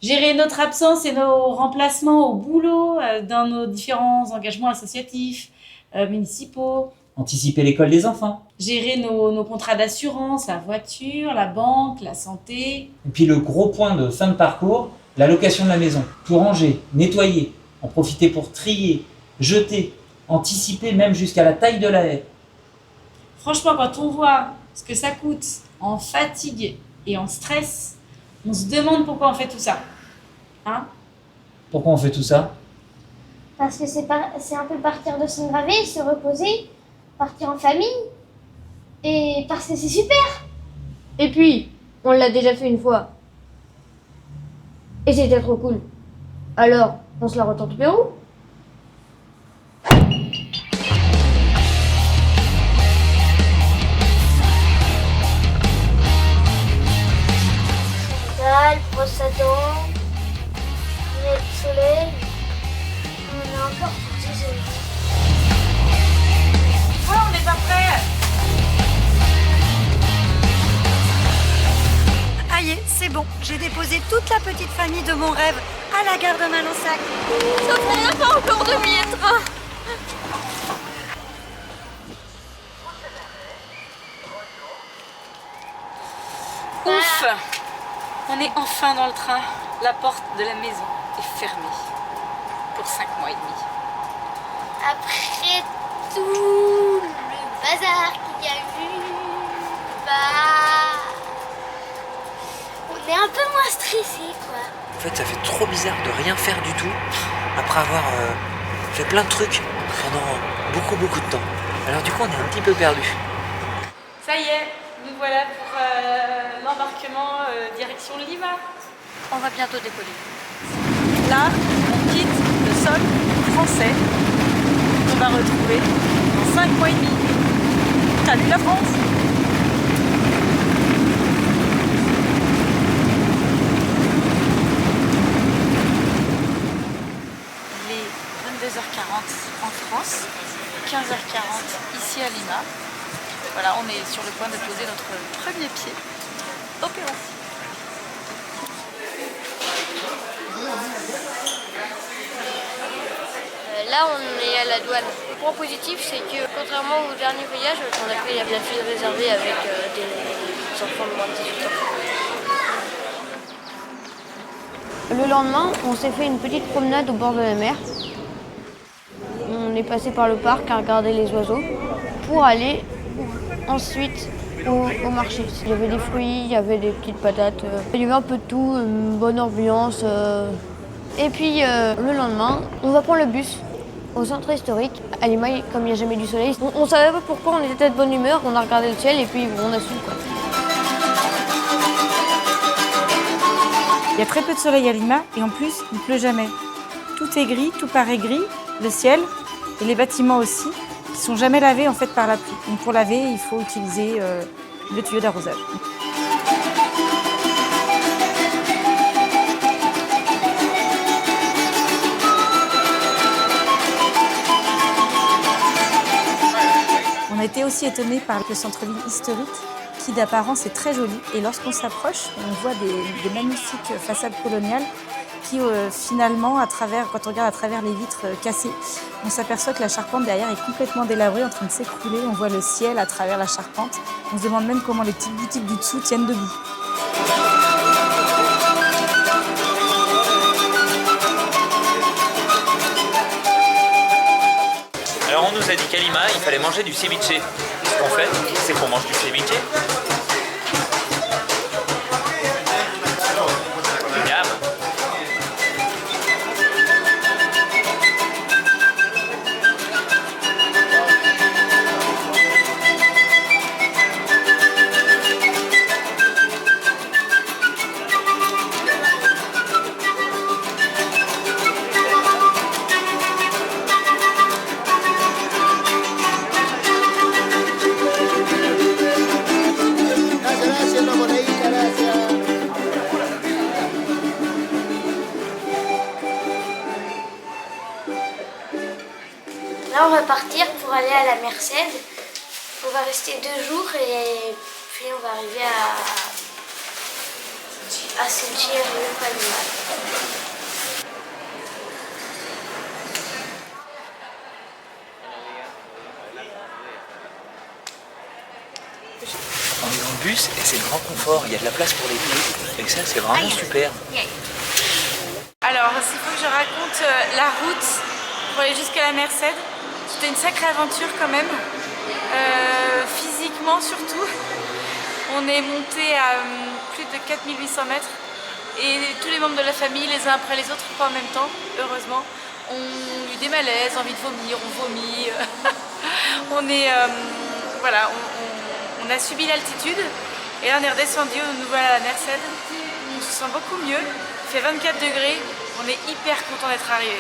Gérer notre absence et nos remplacements au boulot, dans nos différents engagements associatifs, municipaux. Anticiper l'école des enfants. Gérer nos contrats d'assurance, la voiture, la banque, la santé. Et puis le gros point de fin de parcours, la location de la maison. Tout ranger, nettoyer, en profiter pour trier, jeter, anticiper même jusqu'à la taille de la haie. Franchement, quand on voit ce que ça coûte en fatigue et en stress, on se demande pourquoi on fait tout ça. Hein? Pourquoi on fait tout ça? Parce que c'est un peu partir de son gravé, se reposer, partir en famille. Et parce que c'est super. Et puis, on l'a déjà fait une fois. Et c'était trop cool. Alors, on se la retente au Pérou? Dalle, brosse à dents, lunettes de soleil. On a encore pour 10 heures. Pourquoi on n'est pas prêt? Ça y est, c'est bon. J'ai déposé toute la petite famille de mon rêve à la gare de Manossac. Sauf qu'on n'a pas encore de billets de train. Ouf! On est enfin dans le train. La porte de la maison est fermée. Pour 5 mois et demi. Après tout le bazar qu'il y a eu, on est un peu moins stressé, quoi. En fait, ça fait trop bizarre de rien faire du tout après avoir fait plein de trucs pendant beaucoup de temps. Alors du coup, on est un petit peu perdu. Ça y est, nous voilà pour l'embarquement direction Lima. On va bientôt décoller. Là, on quitte le sol français qu'on va retrouver dans 5 mois et demi. Salut la France! Il est 22h40 en France, 15h40 ici à Lima. Voilà, on est sur le point de poser notre premier pied au Pérou. Là, on est à la douane. Le point positif, c'est que contrairement au dernier voyage, on a pris la file réservée avec des enfants de moins de 18 ans. Le lendemain, on s'est fait une petite promenade au bord de la mer. On est passé par le parc à regarder les oiseaux pour aller ensuite au marché. Il y avait des fruits, il y avait des petites patates, il y avait un peu de tout, une bonne ambiance. Et puis le lendemain, on va prendre le bus au centre historique, à Lima, comme il n'y a jamais du soleil. On savait pas pourquoi, on était de bonne humeur, on a regardé le ciel et puis on a su quoi. Il y a très peu de soleil à Lima et en plus, il ne pleut jamais. Tout est gris, tout paraît gris, le ciel et les bâtiments aussi, qui ne sont jamais lavés en fait par la pluie. Donc pour laver, il faut utiliser le tuyau d'arrosage. On a été aussi étonnés par le centre-ville historique qui d'apparence est très joli. Et lorsqu'on s'approche, on voit des magnifiques façades coloniales qui finalement, quand on regarde à travers les vitres cassées, on s'aperçoit que la charpente derrière est complètement délabrée, en train de s'écrouler. On voit le ciel à travers la charpente. On se demande même comment les petites boutiques du dessous tiennent debout. Alors on nous a dit qu'à Lima, il fallait manger du ceviche. Ce qu'on fait, c'est qu'on mange du ceviche. Miam. Là, on va partir pour aller à la Merced. On va rester 2 jours et puis on va arriver à Sentir le Palma. bus et c'est le grand confort. Il y a de la place pour les pieds. Et ça, c'est vraiment super. Alors, s'il faut que je raconte la route pour aller jusqu'à la Merced, c'était une sacrée aventure quand même, physiquement surtout. On est monté à plus de 4800 mètres et tous les membres de la famille, les uns après les autres, pas en même temps, heureusement, ont eu des malaises, envie de vomir, on vomit. On est, voilà, on a subi l'altitude et là on est redescendu, nous voilà à la Merced. On se sent beaucoup mieux, il fait 24 degrés, on est hyper content d'être arrivé.